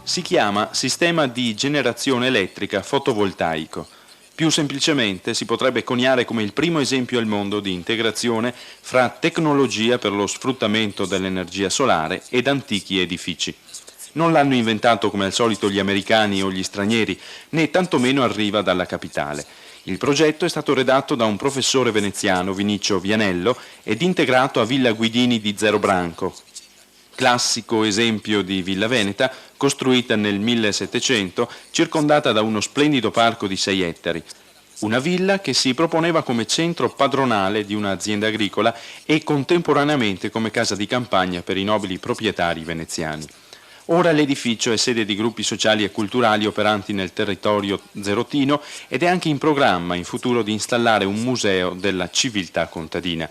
Si chiama sistema di generazione elettrica fotovoltaico. Più semplicemente si potrebbe coniare come il primo esempio al mondo di integrazione fra tecnologia per lo sfruttamento dell'energia solare ed antichi edifici. Non l'hanno inventato come al solito gli americani o gli stranieri, né tantomeno arriva dalla capitale. Il progetto è stato redatto da un professore veneziano, Vinicio Vianello, ed integrato a Villa Guidini di Zerobranco, classico esempio di villa veneta, costruita nel 1700, circondata da uno splendido parco di 6 ettari. Una villa che si proponeva come centro padronale di un'azienda agricola e contemporaneamente come casa di campagna per i nobili proprietari veneziani. Ora l'edificio è sede di gruppi sociali e culturali operanti nel territorio zerotino ed è anche in programma in futuro di installare un museo della civiltà contadina.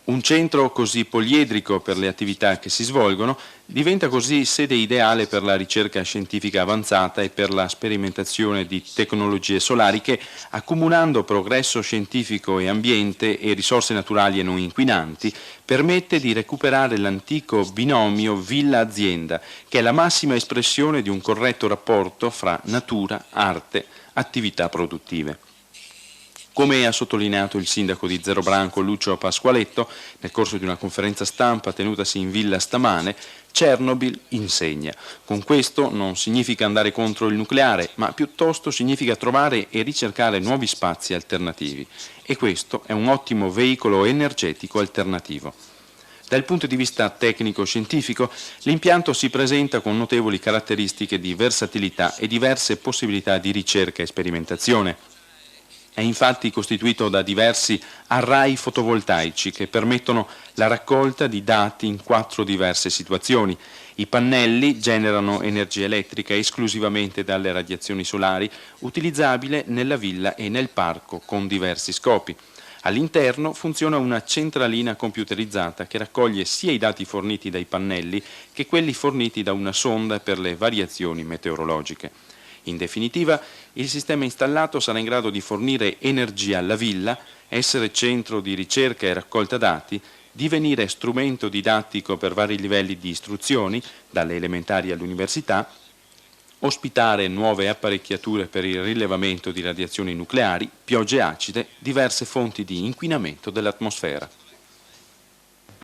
Un centro così poliedrico per le attività che si svolgono diventa così sede ideale per la ricerca scientifica avanzata e per la sperimentazione di tecnologie solari che, accomunando progresso scientifico e ambiente e risorse naturali e non inquinanti, permette di recuperare l'antico binomio villa-azienda, che è la massima espressione di un corretto rapporto fra natura, arte, attività produttive. Come ha sottolineato il sindaco di Zerobranco Lucio Pasqualetto nel corso di una conferenza stampa tenutasi in villa stamane, Chernobyl insegna. Con questo non significa andare contro il nucleare, ma piuttosto significa trovare e ricercare nuovi spazi alternativi. E questo è un ottimo veicolo energetico alternativo. Dal punto di vista tecnico-scientifico, l'impianto si presenta con notevoli caratteristiche di versatilità e diverse possibilità di ricerca e sperimentazione. È infatti costituito da diversi array fotovoltaici che permettono la raccolta di dati in 4 diverse situazioni. I pannelli generano energia elettrica esclusivamente dalle radiazioni solari, utilizzabile nella villa e nel parco con diversi scopi. All'interno funziona una centralina computerizzata che raccoglie sia i dati forniti dai pannelli che quelli forniti da una sonda per le variazioni meteorologiche. In definitiva, il sistema installato sarà in grado di fornire energia alla villa, essere centro di ricerca e raccolta dati, divenire strumento didattico per vari livelli di istruzioni, dalle elementari all'università, ospitare nuove apparecchiature per il rilevamento di radiazioni nucleari, piogge acide, diverse fonti di inquinamento dell'atmosfera.